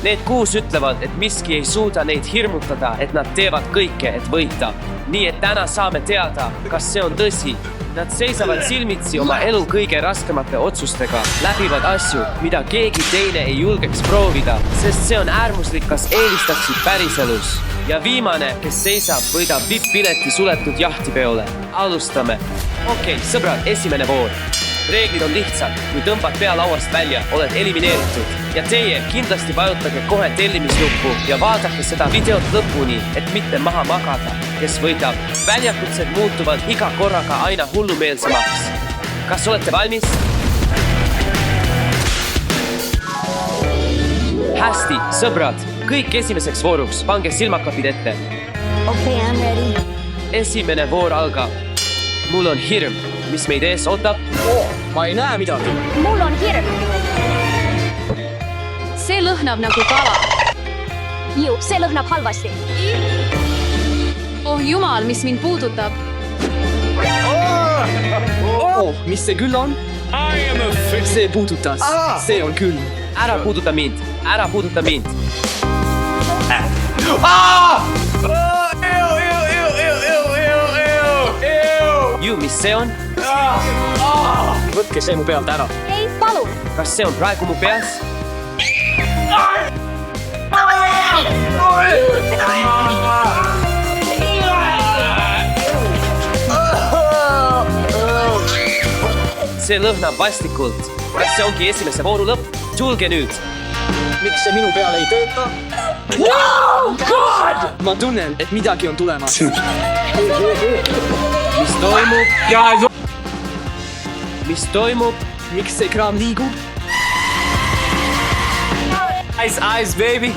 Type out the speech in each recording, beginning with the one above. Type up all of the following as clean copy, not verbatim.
Need 6 ütlevad, et miski ei suuda neid hirmutada, et nad teevad kõike, et võita. Nii et täna saame teada, kas see on tõsi. Nad seisavad silmitsi oma elu kõige raskemate otsustega, läbivad asju, mida keegi teine ei julgeks proovida, sest see on äärmuslik, kas eelistaksid päriselus. Ja viimane, kes seisab, võidab VIP-pileti suletud jahtipeole. Alustame. Okei, sõbrad, esimene voor. Reeglid on lihtsad, kui tõmbad pea lauast välja, oled elimineeritud. Ja teie kindlasti vajutage kohe tellimisnuppu ja vaadake seda videot lõpuni, et mitte maha magada. Kes võidab? Väljakutsed muutuvad iga korraga aina hullumeelsemaks. Kas olete valmis? Hästi, sõbrad, kõik esimeseks vooruks, pange silmaklapid ette. Okay, I'm ready. Esimene voor algab. Mul on hirm, mis meid ees ootab. Ma ei näe midagi. Mul on hirm. See lõhnab nagu kala. Ju, see lõhnab halvasti. Oh jumal, mis mind puudutab. Mis see küll on? See puudutas. See on küll. Ära puuduta mind, ära puuduta mind. Ju, mis see on? Võtke see mu pealt ära. Ei, palun. Kas see on praegu mu peas? See lõhnab vastikult. Kas see ongi esimese vooru lõpp? Julge nüüd. Miks see minu peale ei tööta? Ma tunnen, et midagi on tulemas. Mis toimub? Mis toimub? Miks see kraam liigub? Eyes, baby.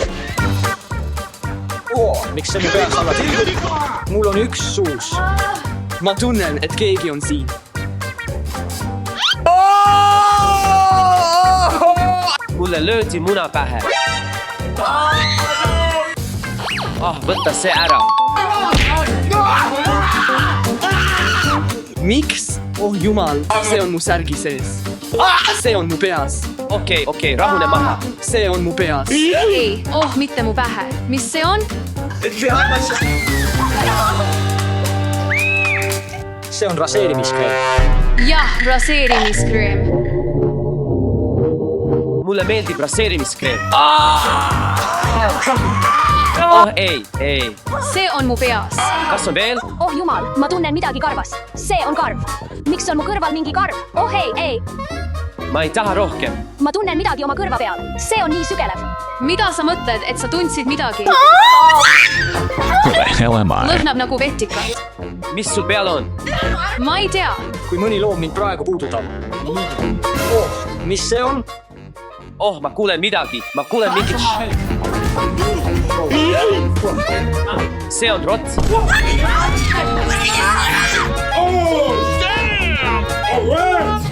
Miks see mu peas alla tilgub? Mul on üks suus. Ma tunnen, et keegi on siin. Mulle löödi muna pähe. Võta see ära. Miks? Oh jumal, see on mu särgi sees. See on mu peas. Okei, rahune maha. See on mu peas. Ei, mitte mu pähe. Mis see on? See on raseerimiskreem. Jah, raseerimiskreem. Mulle meeldib raseerimiskreem. Ei. See on mu peas. Kas on veel? Oh jumal, ma tunnen midagi karvas. See on karv. Miks on mu kõrval mingi karv? Oh ei. Ma ei taha rohkem. Ma tunnen midagi oma kõrva peal. See on nii sügelev. Mida sa mõtled, et sa tundsid midagi? Who the hell am I? Lõhnab nagu vetikat. Mis sul peal on? Ma ei tea. Kui mõni loom mind praegu puudutab. Mis see on? Ma kuulen midagi. Ma kuulen mingit... See on rott.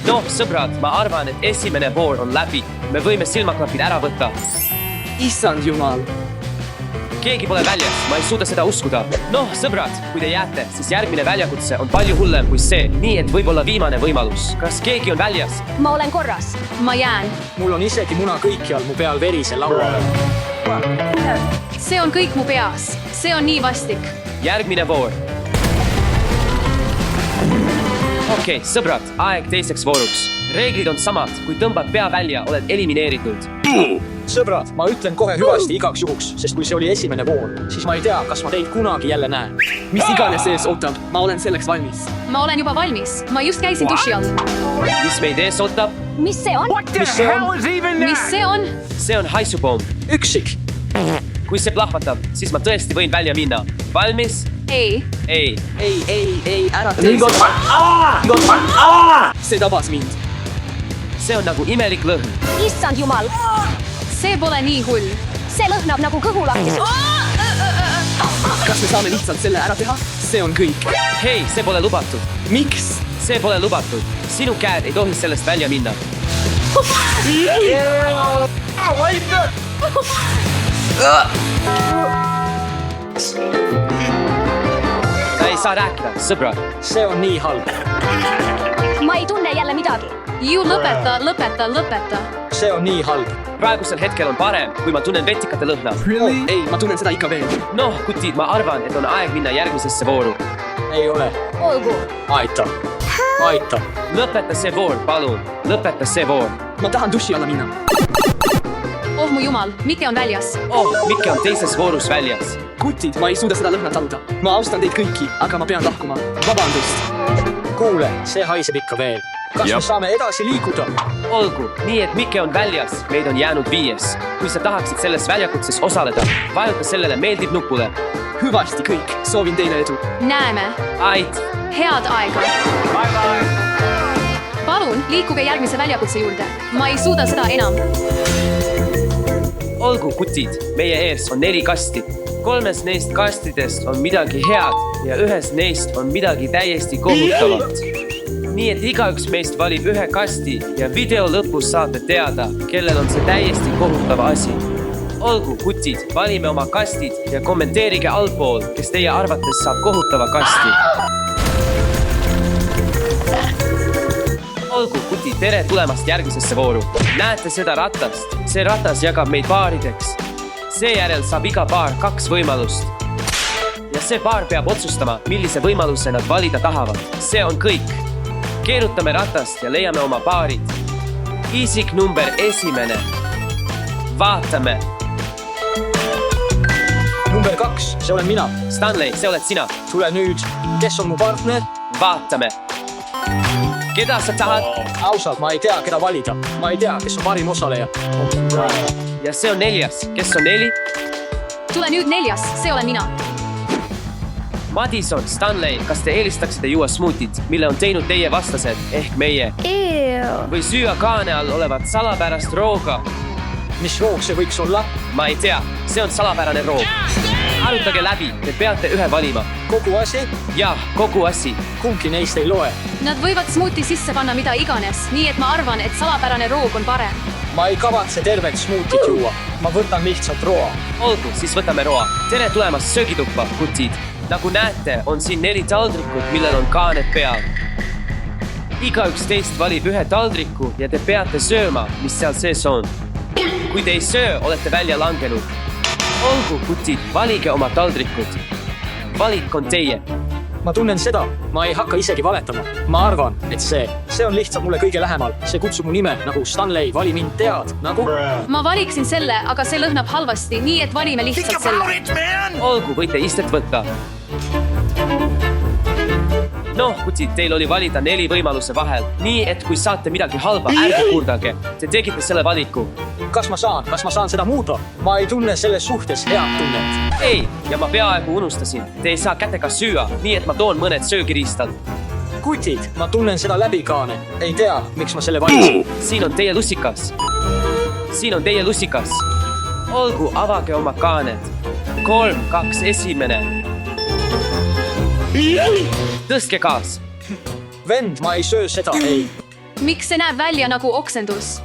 Noh, sõbrad, ma arvan, et esimene voor on läbi. Me võime silmaklapid ära võtta. Issand jumal. Keegi pole väljas, ma ei suuda seda uskuda. Noh, sõbrad, kui te jääte, siis järgmine väljakutse on palju hullem kui see. Nii, et võib-olla viimane võimalus. Kas keegi on väljas? Ma olen korras. Ma jään. Mul on isegi muna kõikjal mu peal verise laua. See on kõik mu peas. See on nii vastik. Järgmine voor. Okei, sõbrad, aeg teiseks vooruks. Reeglid on samad, kui tõmbad pea välja, oled elimineeritud. Sõbrad, ma ütlen kohe hüvasti igaks juhuks, sest kui see oli esimene voor, siis ma ei tea, kas ma teid kunagi jälle näen. Mis iganes ees ootab, ma olen selleks valmis. Ma olen juba valmis. Ma just käisin duši all. Mis meid ees ootab? Mis see on? Mis see on? Mis see on? See on haisupomm. Üksik. Kui see plahvatab, siis ma tõesti võin välja minna. Valmis? Ei. Ei, ära tee See tabas mind. See on nagu imelik lõhn. Issand jumal. See pole nii hull. See lõhnab nagu kõhulahtis. Kas me saame lihtsalt selle ära teha? See on kõik. Hei, see pole lubatud. Miks? See pole lubatud. Sinu käed ei tohi sellest välja minna. Ta ei saa rääkida, sõbrad. see on nii halb. Ma ei tunne jälle midagi. Ju lõpeta, lõpeta, lõpeta. see on nii halb. Praegusel hetkel on parem, kui ma tunnen vetikate lõhna. Ei, ma tunnen seda ikka veel. Noh, kutid, ma arvan, et on aeg minna järgmisesse vooru. ei ole. Olgu. Aita. Aita. Lõpeta see voor, palun. Lõpeta see voor. ma tahan duši alla minna. Oh mu jumal, Mikke on väljas. Oh, Mikke on teises voorus väljas. kutid, ma ei suuda seda lõhnat taluda. ma austan teid kõiki, aga ma pean lahkuma. Vabandust. kuule, see haiseb ikka veel. Kas me saame edasi liikuda? Olgu, nii et Mikke on väljas, meid on jäänud 5. Kui sa tahaksid selles väljakutses osaleda, vajuta sellele meeldib nupule. Hüvasti kõik, soovin teile edu. Näeme. Ait! Head aega. Palun, liikuge järgmise väljakutse juurde. Ma ei suuda seda enam. Olgu, kutid, meie ees on 4 kasti. 3 neist kastidest on midagi head ja 1 neist on midagi täiesti kohutavat. Nii et igaüks meist valib 1 kasti ja video lõpus saate teada, kellel on see täiesti kohutava asi. Olgu, kutid, valime oma kastid ja kommenteerige allpool, kes teie arvates saab kohutava kasti. Olgu, kutid, tere tulemast järgmisesse vooru. Näete seda ratast? See ratas jagab meid paarideks. Seejärel saab iga paar 2 võimalust. Ja see paar peab otsustama, millise võimaluse nad valida tahavad. See on kõik. Keerutame ratast ja leiame oma paarid. Isik number 1. Vaatame. Number 2, see olen mina. Stanley, see oled sina. Tule nüüd, kes on mu partner? Vaatame. Keda sa tahad? Ausalt, ma ei tea, keda valida. Ma ei tea, kes on parim osaleja. Ja see on 4. Kes on 4? Tule nüüd 4, see olen mina. Madison, Stanley, kas te eelistaksite juua smuutit, mille on teinud teie vastased ehk meie? Või süüa kaane all olevat salapärast rooga? Mis roog see võiks olla? Ma ei tea, see on salapärane roog. Arutage läbi, te peate 1 valima. Kogu asi? Jah, kogu asi. Kumbki neist ei loe. Nad võivad smuuti sisse panna mida iganes, nii et ma arvan, et salapärane roog on parem. Ma ei kavatse tervet smuutit juua. Ma võtan lihtsalt roa. Olgu, siis võtame roa. Tere tulemast söögituppa, kutid. Nagu näete, on siin 4 taldrikut, millel on kaaned peal. Igaüks teist valib 1 taldriku ja te peate sööma, mis seal sees on. Kui te ei söö, olete välja langenud. Olgu, kutid, valige oma taldrikud. Valik on teie. Ma tunnen seda. Ma ei hakka isegi valetama. Ma arvan, et see on lihtsalt mulle kõige lähemal. See kutsub mu nime nagu Stanley, vali mind, tead, nagu? Ma valiksin selle, aga see lõhnab halvasti, nii et valime lihtsalt selle. Olgu, võite istet võtta. Noh, kutid, teil oli valida 4 võimaluse vahel. Nii, et kui saate midagi halba, ärge kurdage. Te tegite selle valiku. Kas ma saan seda muuta? Ma ei tunne selles suhtes head tunnet. Ei, ja ma peaaegu unustasin. Te ei saa kätega süüa, nii et ma toon mõned söögiriistad. Kutid, ma tunnen seda läbi kaane. Ei tea, miks ma selle valisin. Siin on teie lusikas. Siin on teie lusikas. Olgu, avage oma kaaned. 3, 2, 1. Tõstke gaas. Vend, ma ei söö seda, ei. Miks see näeb välja nagu oksendus?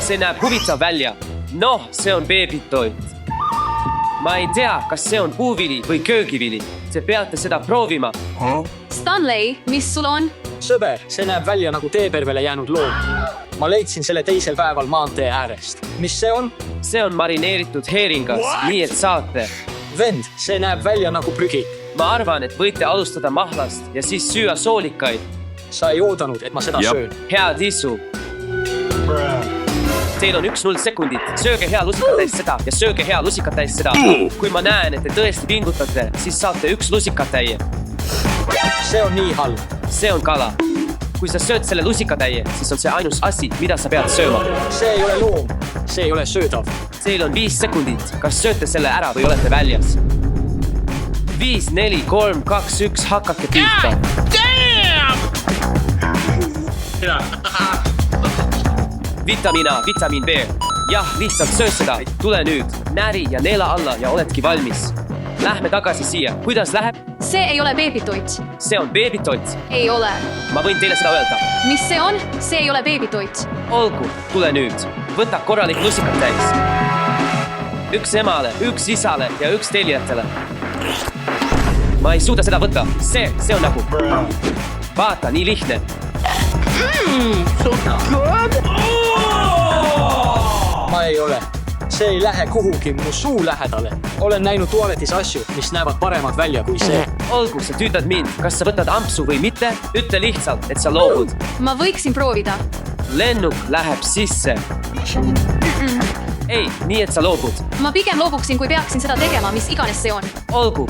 See näeb huvitav välja. Noh, see on beebitoit. Ma ei tea, kas see on puuvili või köögivili. Te peate seda proovima. Stanley, mis sul on? Sõber, see näeb välja nagu teepervele jäänud loom. Ma leidsin selle teisel päeval maantee äärest. Mis see on? See on marineeritud heeringas, nii et saate. Vend, see näeb välja nagu prügi. Ma arvan, et võite alustada mahlast ja siis süüa soolikaid. Sa ei oodanud, et ma seda söön. Head isu. Teil on 1-0 sekundit. Sööge hea lusikatäis seda ja sööge hea lusikatäis seda. Kui ma näen, et te tõesti pingutate, siis saate 1 lusikatäie. See on nii halb. See on kala. Kui sa sööd selle lusikatäie, siis on see ainus asi, mida sa pead sööma. See ei ole loom. See ei ole söödav. Teil on 5 sekundit. Kas sööte selle ära või olete väljas? 5, 4, 3, 2, 1, hakake pihta. Vitamiin A, vitamiin B. Jah, lihtsalt söö seda. Tule nüüd, näri ja neela alla ja oledki valmis. Lähme tagasi siia. Kuidas läheb? See ei ole beebitoit. See on beebitoit. Ei ole. Ma võin teile seda öelda. Mis see on? See ei ole beebitoit. Olgu, tule nüüd. Võta korralik lusikat täis. 1 emale, 1 isale ja 1 tellijatele. ma ei suuda seda võtta. See on nagu. Vaata, nii lihtne. Ma ei ole. See ei lähe kuhugi mu suu lähedale. Olen näinud tualetis asju, mis näevad paremad välja kui see. Olgu, sa tüütad mind. Kas sa võtad ampsu või mitte? Ütle lihtsalt, et sa loobud. Ma võiksin proovida. Lennuk läheb sisse. Ei, nii et sa loobud. Ma pigem loobuksin, kui peaksin seda tegema, mis iganes see on. Olgu.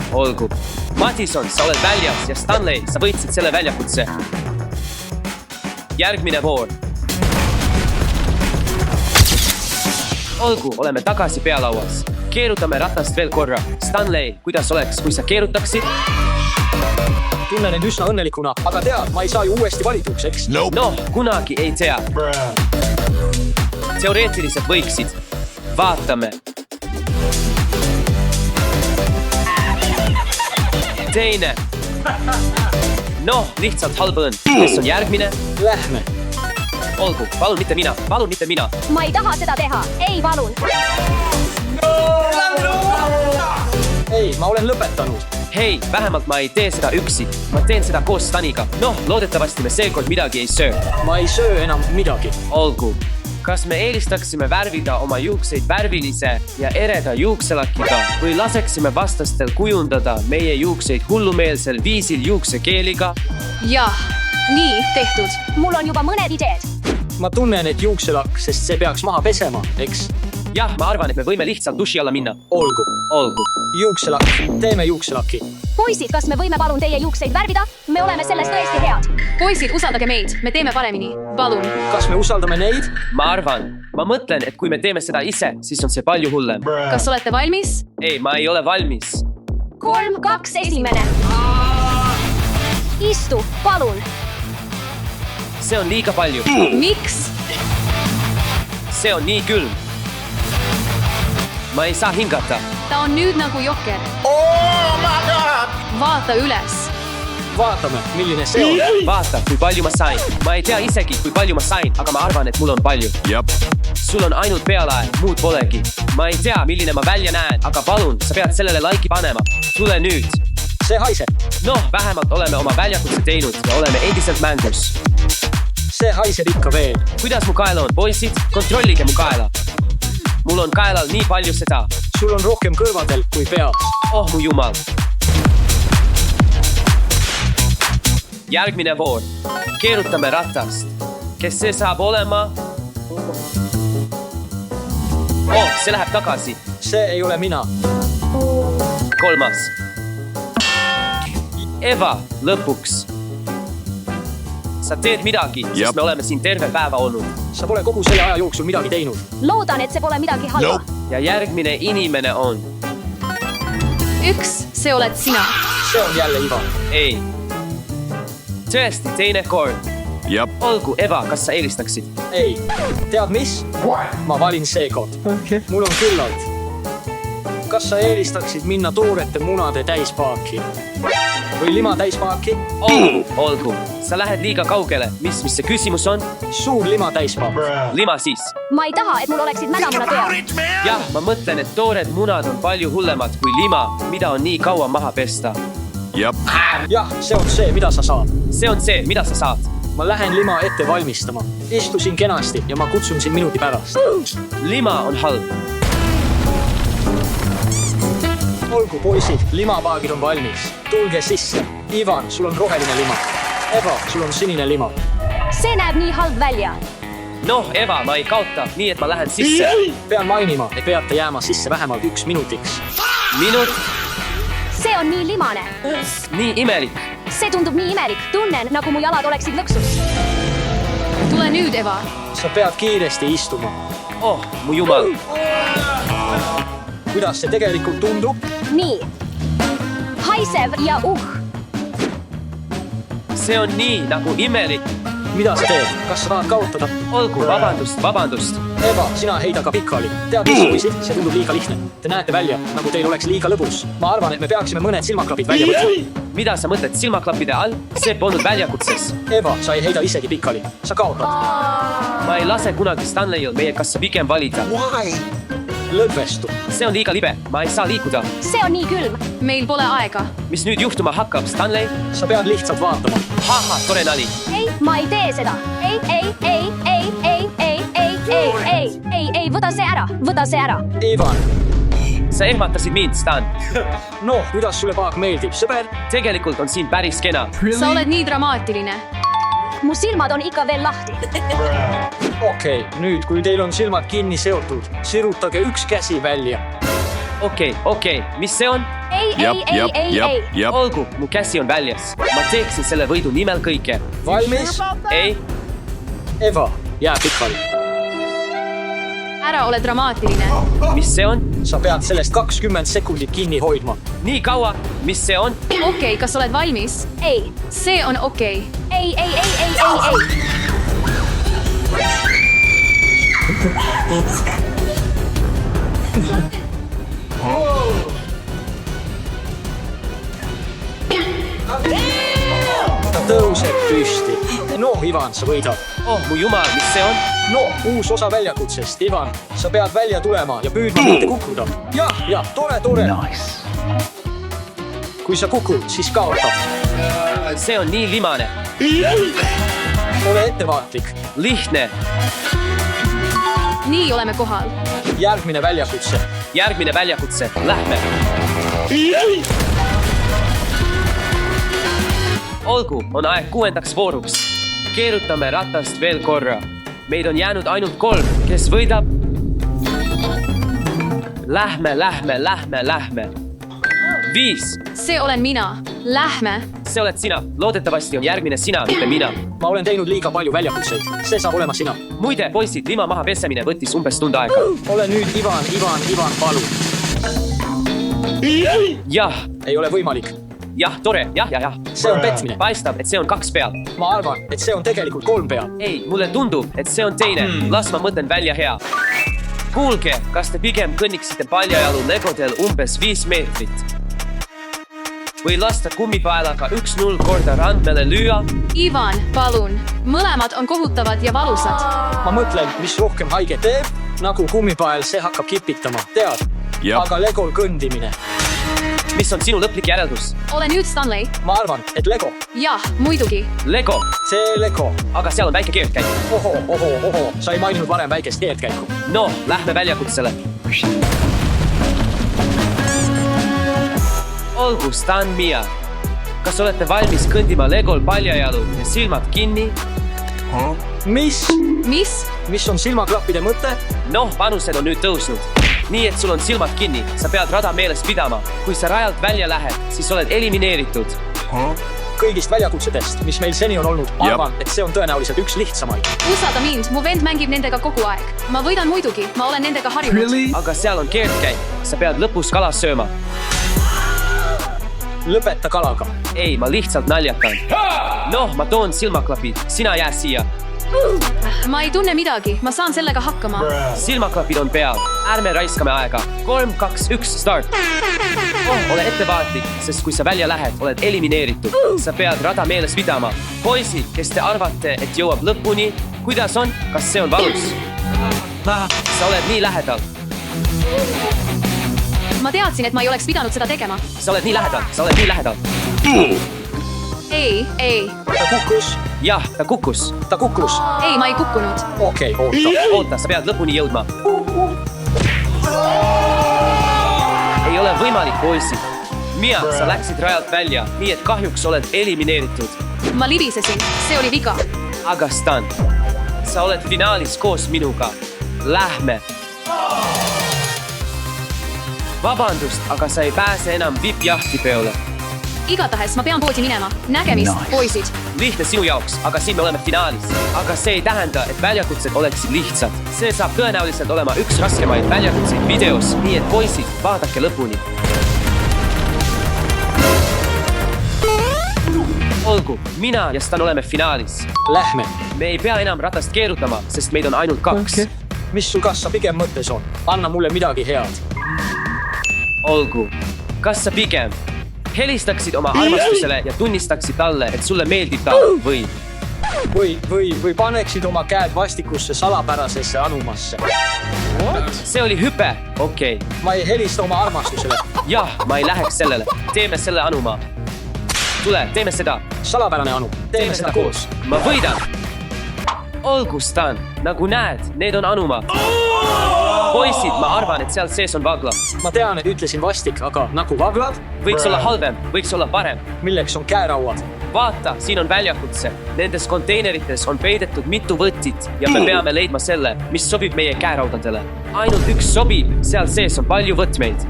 Madison, sa oled väljas ja Stanley, sa võitsid selle väljakutse. Järgmine voor. Olgu, oleme tagasi pealauas. Keerutame ratast veel korra. Stanley, kuidas oleks, kui sa keerutaksid? Tunnen end üsna õnnelikuna, aga tead, ma ei saa ju uuesti valituks, eks? Noh, kunagi ei tea. Teoreetiliselt võiksid. Vaatame. Teine. Noh, lihtsalt halb õnn. Kes on järgmine? Lähme. Olgu, palun mitte mina. ma ei taha seda teha, ei palun. Ei, ma olen lõpetanud. Hei, vähemalt ma ei tee seda üksi. Ma teen seda koos Staniga. Noh, loodetavasti me seekord midagi ei söö. Ma ei söö enam midagi. Olgu. Kas me eelistaksime värvida oma juukseid värvilise ja ereda juukselakiga või laseksime vastastel kujundada meie juukseid hullumeelsel viisil juuksekeeliga? Jah, nii tehtud. mul on juba mõned ideed. Ma tunnen, et juukselakk, sest see peaks maha pesema, eks? Jah, ma arvan, et me võime lihtsalt duši alla minna. Olgu. Juukselakk. Teeme juukselaki. poisid, kas me võime palun teie juukseid värvida? Me oleme selles tõesti head. Poisid, usaldage meid. Me teeme paremini. Palun. Kas me usaldame neid? Ma mõtlen, et kui me teeme seda ise, siis on see palju hullem. Kas olete valmis? Ei, ma ei ole valmis. 3, 2, 1. Istu, palun. See on liiga palju. Miks? See on nii külm. Ma ei saa hingata. Ta on nüüd nagu jokker. Vaata üles. Vaatame, milline see on. Vaata, kui palju ma sain. Ma ei tea isegi, kui palju ma sain, aga ma arvan, et mul on palju. Sul on ainult pealae, muud polegi. Ma ei tea, milline ma välja näen, aga palun, sa pead sellele laiki panema. Tule nüüd. See haiseb. Noh, vähemalt oleme oma väljakutse teinud ja oleme endiselt mängus. See haiseb ikka veel. Kuidas mu kaela on, poisid? Kontrollige mu kaela. Mul on kaelal nii palju seda. Sul on rohkem kõrvadel kui peas. Oh mu jumal. Järgmine voor. Keerutame ratast. Kes see saab olema? Oh, see läheb tagasi. See ei ole mina. 3. Eva, lõpuks. Sa teed midagi, sest me oleme siin terve päeva olnud. Sa pole kogu selle aja jooksul midagi teinud. Loodan, et see pole midagi halba. Ja järgmine inimene on. 1, see oled sina. See on jälle Ivan. Ei. Tõesti, teine kord. Olgu, Eva, kas sa eelistaksid? Ei. Tead mis? Ma valin seekord. Mul on küllalt. Kas sa eelistaksid minna toorete munade täispaaki? Või lima täispaaki? Olgu. Sa lähed liiga kaugele. Mis see küsimus on? Suur lima täispaak. Lima siis. Ma ei taha, et mul oleksid mädamunad peal. Jah, ma mõtlen, et toored munad on palju hullemad kui lima, mida on nii kaua maha pesta. Jah, see on see, mida sa saad. See on see, mida sa saad. Ma lähen lima ette valmistama. Istusin kenasti ja ma kutsun sind minuti pärast. Lima on halb. Olgu, poisid, limapaagid on valmis. Tulge sisse. Ivan, sul on roheline lima. Eva, sul on sinine lima. See näeb nii halb välja. Noh, Eva, ma ei kaota, nii et ma lähen sisse. Pean mainima, et peate jääma sisse vähemalt 1 minutiks. Minut? See on nii limane. Nii imelik. See tundub nii imelik. Tunnen, nagu mu jalad oleksid lõksus. Tule nüüd, Eva. Sa pead kiiresti istuma. Oh, mu jumal. Kuidas see tegelikult tundub? Nii. Haisev ja See on nii nagu imelik. Mida sa teed? Kas sa tahad kaotada? Olgu, vabandust. Eva, sina heida ka pikali. Tead mis, poisid? See tundub liiga lihtne. Te näete välja, nagu teil oleks liiga lõbus. Ma arvan, et me peaksime mõned silmaklapid välja võtma. Mida sa mõtled silmaklappide all? See polnud väljakutses. Eva, sa ei heida isegi pikali. Sa kaotad. Ma ei lase kunagi Stanley'l meie kassa pigem valida. lõdvestu. see on liiga libe, ma ei saa liikuda. see on nii külm. meil pole aega. mis nüüd juhtuma hakkab, Stanley? sa pead lihtsalt vaatama. Haha, tore nali. ei, ma ei tee seda. Ei, võta see ära, võta see ära. Ivan. sa ehmatasid mind, Stan. No, kuidas sulle paak meeldib, sõber? tegelikult on siin päris kena. sa oled nii dramaatiline. mu silmad on ikka veel lahti. Okei, nüüd kui teil on silmad kinni seotud, sirutage üks käsi välja. Okei, mis see on? ei. olgu, mu käsi on väljas. ma teeksin selle võidu nimel kõike. Valmis? ei, Eva, jää pikali. ära ole dramaatiline. mis see on? Sa pead sellest 20 sekundit kinni hoidma. nii kaua, mis see on? Okei, kas oled valmis? ei, see on okei. ei. Ta tõuseb püsti. No, Ivan, sa võidad. oh mu jumal, mis see on? No, uus osa väljakutsest, Ivan. Sa pead välja tulema ja püüdma mitte kukkuda. Ja, tore. Nice. Kui sa kukud, siis kaotad. see on nii limane. Ole ettevaatlik. lihtne. nii oleme kohal. Järgmine väljakutse. järgmine väljakutse, lähme. olgu, on aeg 6. vooruks. keerutame ratast veel korra. meid on jäänud ainult 3, kes võidab? Lähme. 5, see olen mina. Lähme. see oled sina. loodetavasti on järgmine sina, mitte mina. Ma olen teinud liiga palju väljakutseid. See saab olema sina. muide, poisid, lima maha pesemine võttis umbes tund aega. Ole nüüd Ivan, palun. jah, Ei ole võimalik. tore, jah. See on petmine. paistab, et see on 2 peal. Ma arvan, et see on tegelikult 3 peal. ei, mulle tundub, et see on teine. las ma mõtlen välja hea. kuulge, kas te pigem kõnniksite paljajalu legodel umbes 5 meetrit? või lasta kummipaelaga 1-0 korda randmele lüüa? Ivan, palun. mõlemad on kohutavad ja valusad. Ma mõtlen, mis rohkem haiget teeb. Nagu kummipael, see hakkab kipitama. Tead? Aga Legol kõndimine. mis on sinu lõplik järeldus? ole nüüd, Stanley. Ma arvan, et Lego. jah, muidugi. Lego, See Lego. aga seal on väike keerdkäik. Oho. Sa ei maininud varem väikest keerdkäiku. no, lähme väljakutsele. olgu, Stan, Mia. kas olete valmis kõndima Legol paljajalu ja silmad kinni? Mis? Mis on silmaklappide mõte? noh, panused on nüüd tõusnud. nii et sul on silmad kinni, sa pead rada meeles pidama. kui sa rajalt välja lähed, siis oled elimineeritud. Kõigist väljakutsetest, mis meil seni on olnud, arvan, et see on tõenäoliselt üks lihtsamaid. usalda mind, mu vend mängib nendega kogu aeg. ma võidan muidugi, ma olen nendega harjunud. aga seal on keerdkäik, sa pead lõpus kala sööma. Lõpeta kalaga. ei, ma lihtsalt naljatan. noh, ma toon silmaklapid, sina jää siia. ma ei tunne midagi, ma saan sellega hakkama. silmaklapid on peal, ärme raiskame aega. 3, 2, 1, start. ole ettevaatlik, sest kui sa välja lähed, oled elimineeritud. sa pead rada meeles pidama. poisid, kes te arvate, et jõuab lõpuni, kuidas on, kas see on valus? sa oled nii lähedal. ma teadsin, et ma ei oleks pidanud seda tegema. sa oled nii lähedal. ei. Ta kukkus. jah, ta kukkus. ei, ma ei kukkunud. Okei, oota. oota, sa pead lõpuni jõudma. ei ole võimalik, poisid. Mia, sa läksid rajalt välja, nii et kahjuks oled elimineeritud. ma libisesin, see oli viga. aga Stan, sa oled finaalis koos minuga. Lähme. vabandust, aga sa ei pääse enam VIP-jahtipeole. igatahes ma pean poodi minema. nägemist, poisid. lihtne sinu jaoks, aga siin me oleme finaalis. aga see ei tähenda, et väljakutsed oleksid lihtsad. see saab tõenäoliselt olema üks raskemaid väljakutseid videos, nii et poisid, vaadake lõpuni. olgu, mina ja Stan oleme finaalis. Lähme. me ei pea enam ratast keerutama, sest meid on ainult 2. Mis sul kassa pigem mõttes on? Anna mulle midagi head. olgu, kas sa pigem helistaksid oma armastusele ja tunnistaksid talle, et sulle meeldib ta või või paneksid oma käed vastikusse salapärasesse anumasse. see oli hüpe, okei. Ma ei helista oma armastusele. jah, ma ei läheks sellele. teeme selle anuma. tule, teeme seda. Salapärane anu. Teeme seda koos. ma võidan. olgu, Stan, nagu näed, need on anuma. poisid, ma arvan, et seal sees on vagla. Ma tean, et ütlesin vastik, aga nagu vaglad, võiks olla halvem, võiks olla parem. milleks on käerauad. vaata, siin on väljakutse. Nendes konteinerites on peidetud mitu võtit ja me peame leidma selle, mis sobib meie käeraudadele. ainult üks sobib, seal sees on palju võtmeid.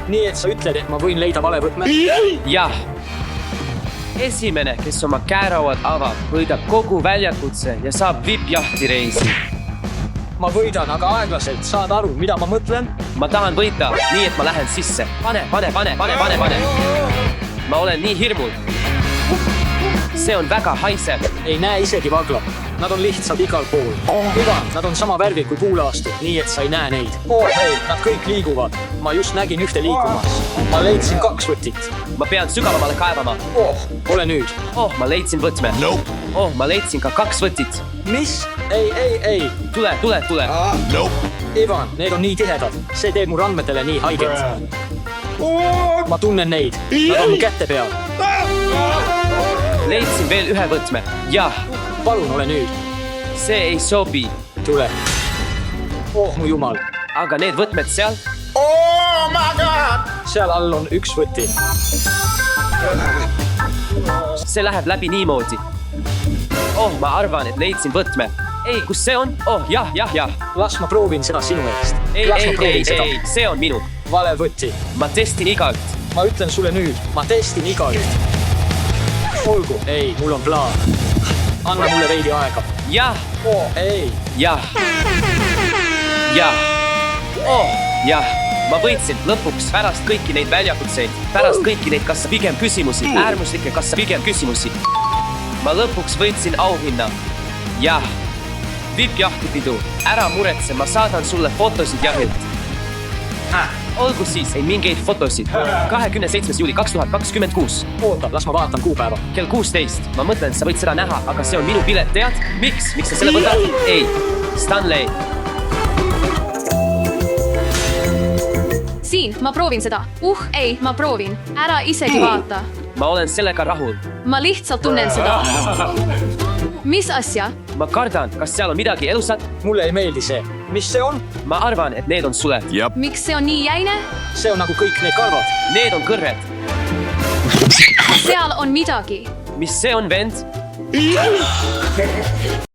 Nii et sa ütled, et ma võin leida vale võtme? jah. esimene, kes oma käerauad avab, võidab kogu väljakutse ja saab VIP-jahtireisi. Ma võidan, aga aeglaselt. Saad aru, mida ma mõtlen? ma tahan võita, nii et ma lähen sisse. pane. ma olen nii hirmul. see on väga haisev. Ei näe isegi vagla. Nad on lihtsalt igal pool. Ivan, nad on sama värvi kui puulaastud, nii et sa ei näe neid. Hei, nad kõik liiguvad. Ma just nägin ühte liikumas. Ma leidsin 2 võtit. ma pean sügavamale kaevama. Ole nüüd. ma leidsin võtme. ma leidsin ka 2 võtit. Mis? Ei. tule. Ivan, need on nii tihedad. See teeb mu randmetele nii haiget. Ma tunnen neid. Nad on mu kätte peal. leidsin veel ühe võtme. jah, Palun, ole nüüd. see ei sobi. Tule. Mu jumal. aga need võtmed seal? Seal all on 1 võti. see läheb läbi niimoodi. ma arvan, et leidsin võtme. ei, kus see on? jah. Las ma proovin seda sinu eest. ei, see on minu. Vale võti. ma testin igalt. Ma ütlen sulle nüüd, ma testin igalt. Olgu, ei, mul on plaan. Anna mulle veidi aega. jah, Ei. jah. ma võitsin lõpuks pärast kõiki neid väljakutseid, pärast kõiki neid kas pigem küsimusi, äärmuslikke kas pigem küsimusi. ma lõpuks võitsin auhinna. jah, VIP-jahtipidu, ära muretse, ma saadan sulle fotosid jahilt. olgu siis, ei mingeid fotosid. 27. juuli 2026. Oota, las ma vaatan kuupäeva. kell 16. ma mõtlen, sa võid seda näha, aga see on minu pilet, tead? Miks sa selle võtad? ei, Stanley. siin, ma proovin seda. Ei, ma proovin. Ära isegi vaata. ma olen sellega rahul. Ma lihtsalt tunnen seda. Mis asja? ma kardan, kas seal on midagi elusat? Mulle ei meeldi see. Mis see on? ma arvan, et need on sulle. Miks see on nii jäine? See on nagu kõik need karvad. Need on kõrred. Seal on midagi. mis see on, vend?